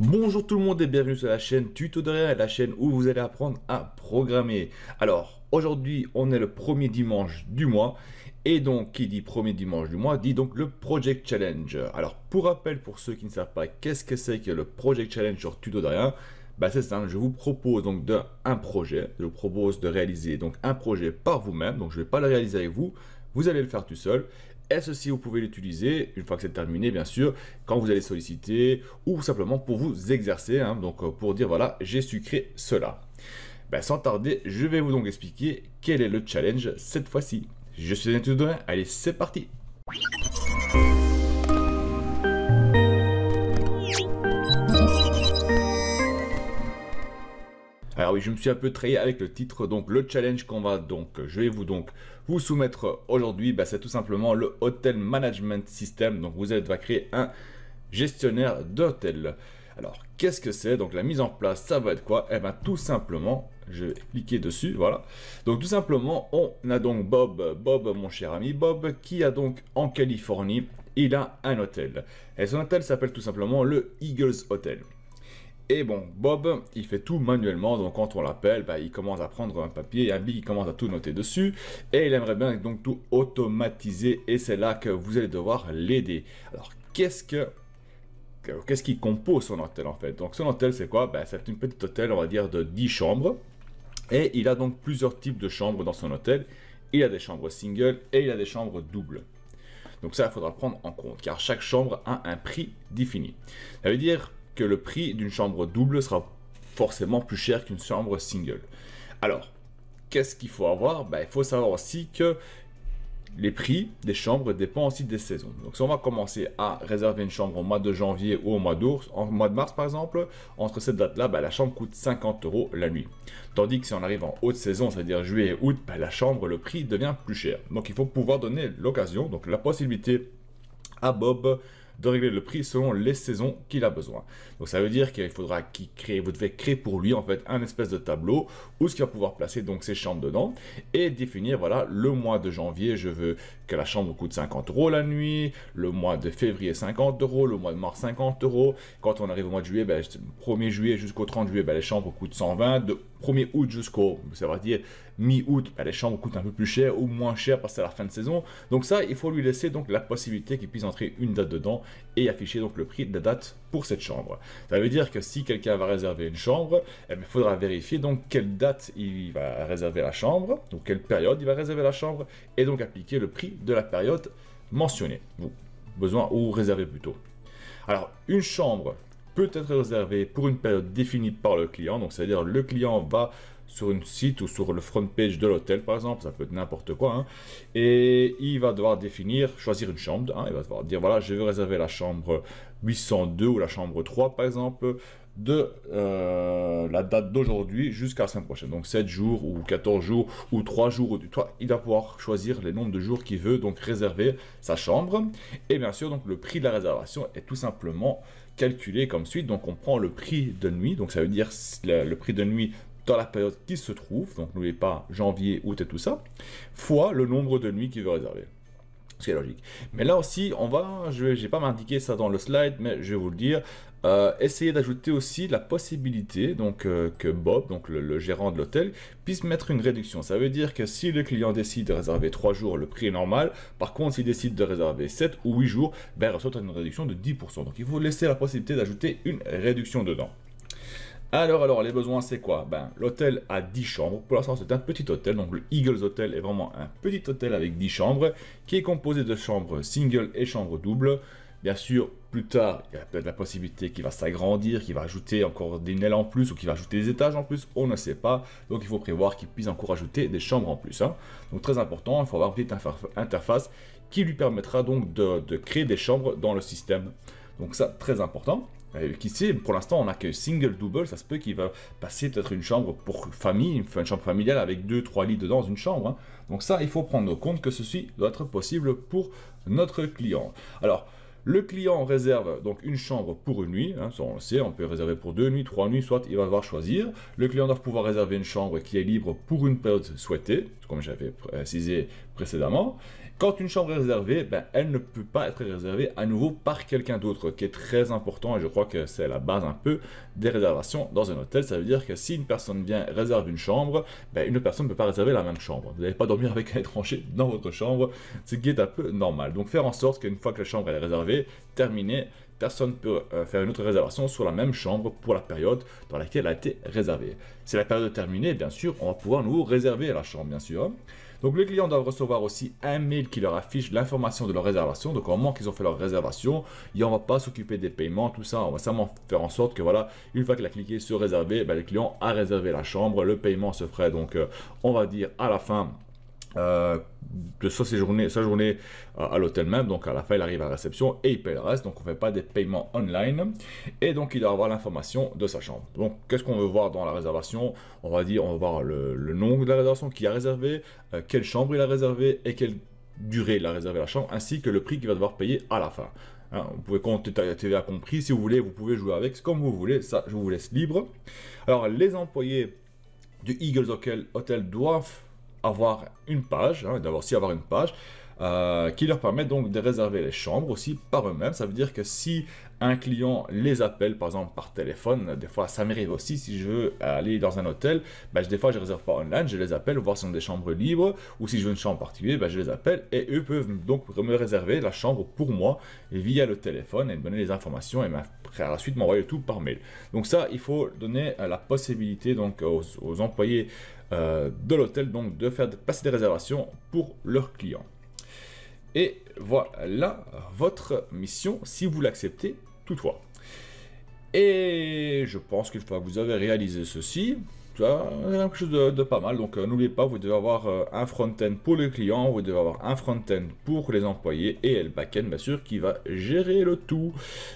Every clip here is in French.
Bonjour tout le monde et bienvenue sur la chaîne Tuto de rien, la chaîne où vous allez apprendre à programmer. Alors aujourd'hui on est le premier dimanche du mois et donc qui dit premier dimanche du mois dit donc le Project Challenge. Alors pour rappel pour ceux qui ne savent pas qu'est-ce que c'est que le Project Challenge sur Tuto de rien, c'est simple, je vous propose donc un projet, je vous propose de réaliser donc un projet par vous-même, donc je ne vais pas le réaliser avec vous, vous allez le faire tout seul. Et ceci, vous pouvez l'utiliser, une fois que c'est terminé, bien sûr, quand vous allez solliciter, ou simplement pour vous exercer, donc pour dire, voilà, j'ai sucré cela. Sans tarder, je vais vous donc expliquer quel est le challenge cette fois-ci. Je suis un tuto, allez, c'est parti! Alors oui, je me suis un peu trahi avec le titre, donc le challenge je vais vous soumettre aujourd'hui, c'est tout simplement le Hotel Management System. Donc vous allez devoir créer un gestionnaire d'hôtel. Alors qu'est-ce que c'est? Donc la mise en place, ça va être quoi? Tout simplement, je vais cliquer dessus, voilà. Donc tout simplement, on a donc Bob, mon cher ami Bob, qui a donc en Californie, il a un hôtel. Et son hôtel s'appelle tout simplement le Eagles Hotel. Et bon, Bob, il fait tout manuellement, donc quand on l'appelle, il commence à prendre un papier et un bic, il commence à tout noter dessus, et il aimerait bien donc tout automatiser, et c'est là que vous allez devoir l'aider. Alors, qu'est-ce qui compose son hôtel en fait? Donc son hôtel c'est quoi? C'est une petite hôtel, on va dire, de 10 chambres, et il a donc plusieurs types de chambres dans son hôtel. Il a des chambres single, et il a des chambres doubles. Donc ça, il faudra prendre en compte, car chaque chambre a un prix défini. Ça veut dire que le prix d'une chambre double sera forcément plus cher qu'une chambre single. Alors, qu'est-ce qu'il faut avoir? Il faut savoir aussi que les prix des chambres dépendent aussi des saisons. Donc si on va commencer à réserver une chambre au mois de janvier ou au mois de mars par exemple, entre cette date-là, la chambre coûte 50 € la nuit. Tandis que si on arrive en haute saison, c'est-à-dire juillet et août, la chambre, le prix devient plus cher. Donc il faut pouvoir donner l'occasion, donc la possibilité à Bob de régler le prix selon les saisons qu'il a besoin. Donc ça veut dire qu'il faudra vous devez créer pour lui en fait un espèce de tableau où ce qu'il va pouvoir placer donc ses chambres dedans et définir, voilà, le mois de janvier je veux que la chambre coûte 50 € la nuit, le mois de février 50 €, le mois de mars 50 €. Quand on arrive au mois de juillet, 1er juillet jusqu'au 30 juillet, les chambres coûtent 120 €. De 1er août jusqu'au, ça va dire mi-août, les chambres coûtent un peu plus cher ou moins cher parce que c'est la fin de saison. Donc ça, il faut lui laisser donc la possibilité qu'il puisse entrer une date dedans et afficher donc le prix de la date pour cette chambre. Ça veut dire que si quelqu'un va réserver une chambre, il faudra vérifier donc quelle date il va réserver la chambre, donc quelle période il va réserver la chambre, et donc appliquer le prix de la période mentionnée, ou réservée plutôt. Alors, une chambre peut être réservée pour une période définie par le client, donc c'est-à-dire le client va sur une site ou sur le front page de l'hôtel par exemple, ça peut être n'importe quoi, et il va devoir choisir une chambre, il va devoir dire voilà, je veux réserver la chambre 802 ou la chambre 3 par exemple, de la date d'aujourd'hui jusqu'à la semaine prochaine, donc 7 jours ou 14 jours ou 3 jours, il va pouvoir choisir les nombres de jours qu'il veut donc réserver sa chambre, et bien sûr donc le prix de la réservation est tout simplement calculé comme suit. Donc on prend le prix de nuit, donc ça veut dire le prix de nuit dans la période qui se trouve, donc n'oubliez pas janvier, août et tout ça, fois le nombre de nuits qu'il veut réserver. Ce qui est logique. Mais là aussi, je n'ai pas m'indiqué ça dans le slide, mais je vais vous le dire, essayer d'ajouter aussi la possibilité donc, que Bob, donc le gérant de l'hôtel, puisse mettre une réduction. Ça veut dire que si le client décide de réserver 3 jours, le prix est normal. Par contre, s'il décide de réserver 7 ou 8 jours, il reçoit une réduction de 10%. Donc il faut laisser la possibilité d'ajouter une réduction dedans. Alors, les besoins, c'est quoi? L'hôtel a 10 chambres. Pour l'instant, c'est un petit hôtel. Donc, le Eagles Hotel est vraiment un petit hôtel avec 10 chambres, qui est composé de chambres single et chambres doubles. Bien sûr, plus tard, il y a peut-être la possibilité qu'il va s'agrandir, qu'il va ajouter encore des ailes en plus, ou qu'il va ajouter des étages en plus, on ne sait pas. Donc, il faut prévoir qu'il puisse encore ajouter des chambres en plus. Donc, très important, il faut avoir une petite interface qui lui permettra donc de créer des chambres dans le système. Donc, ça, très important. Qu'ici, pour l'instant, on n'a que single double, ça se peut qu'il va passer peut-être une chambre pour famille, une chambre familiale avec 2-3 lits dedans dans une chambre. Donc ça, il faut prendre compte que ceci doit être possible pour notre client. Alors, le client réserve donc une chambre pour une nuit, ça on le sait, on peut réserver pour 2 nuits, 3 nuits, soit il va devoir choisir. Le client doit pouvoir réserver une chambre qui est libre pour une période souhaitée, comme j'avais précisé précédemment. Quand une chambre est réservée, ben, elle ne peut pas être réservée à nouveau par quelqu'un d'autre, qui est très important, et je crois que c'est la base un peu des réservations dans un hôtel. Ça veut dire que si une personne vient réserver une chambre, ben, une personne ne peut pas réserver la même chambre. Vous n'allez pas dormir avec un étranger dans votre chambre, ce qui est un peu normal. Donc faire en sorte qu'une fois que la chambre est réservée, terminée, personne ne peut faire une autre réservation sur la même chambre pour la période dans laquelle elle a été réservée. Si la période est terminée, bien sûr, on va pouvoir nous réserver la chambre, bien sûr. Donc les clients doivent recevoir aussi un mail qui leur affiche l'information de leur réservation, donc au moment qu'ils ont fait leur réservation, et on ne va pas s'occuper des paiements, tout ça, on va simplement faire en sorte que voilà, une fois qu'il a cliqué sur réserver, ben, le client a réservé la chambre, le paiement se ferait donc on va dire à la fin de sa journée à l'hôtel même, donc à la fin il arrive à la réception et il paye le reste, donc on ne fait pas des paiements online, et donc il doit avoir l'information de sa chambre. Donc qu'est-ce qu'on veut voir dans la réservation? On va voir le nom de la réservation, qui a réservé, quelle chambre il a réservé et quelle durée il a réservé la chambre, ainsi que le prix qu'il va devoir payer à la fin. Hein, vous pouvez compter TVA compris, si vous voulez, vous pouvez jouer avec comme vous voulez, ça je vous laisse libre. Alors les employés du Eagles Hotel doivent avoir une page, hein, d'avoir aussi avoir une page qui leur permet donc de réserver les chambres aussi par eux-mêmes. Ça veut dire que si un client les appelle par exemple par téléphone, des fois ça m'arrive aussi, si je veux aller dans un hôtel, ben, des fois je ne réserve pas online, je les appelle, voir si on a des chambres libres, ou si je veux une chambre particulière, ben, je les appelle et eux peuvent donc me réserver la chambre pour moi via le téléphone et me donner les informations et à la suite m'envoyer tout par mail. Donc ça, il faut donner la possibilité donc aux employés de l'hôtel donc de passer des réservations pour leurs clients. Et voilà votre mission si vous l'acceptez toutefois. Et je pense qu'une fois que vous avez réalisé ceci, ça c'est quelque chose de pas mal. Donc n'oubliez pas, vous devez avoir un front-end pour le client, vous devez avoir un front-end pour les employés et le back-end bien sûr qui va gérer le tout.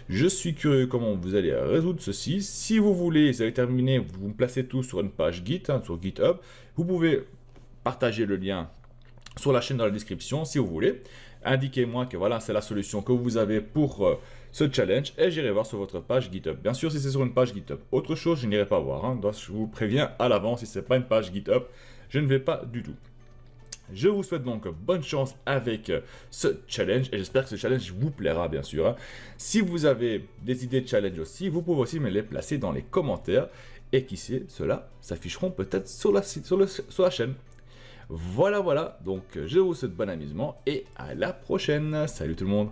Je suis curieux comment vous allez résoudre ceci. Si vous voulez, vous avez terminé, vous me placez tout sur une page Git, hein, sur GitHub. Vous pouvez partager le lien sur la chaîne dans la description si vous voulez. Indiquez-moi que voilà, c'est la solution que vous avez pour ce challenge et j'irai voir sur votre page GitHub. Bien sûr, si c'est sur une page GitHub, autre chose, je n'irai pas voir. Hein. Donc, je vous préviens à l'avance, si ce n'est pas une page GitHub, je ne vais pas du tout. Je vous souhaite donc bonne chance avec ce challenge et j'espère que ce challenge vous plaira bien sûr. Hein. Si vous avez des idées de challenge aussi, vous pouvez aussi me les placer dans les commentaires et qui sait, ceux-là s'afficheront peut-être sur la chaîne. Voilà, donc je vous souhaite bon amusement et à la prochaine. Salut tout le monde.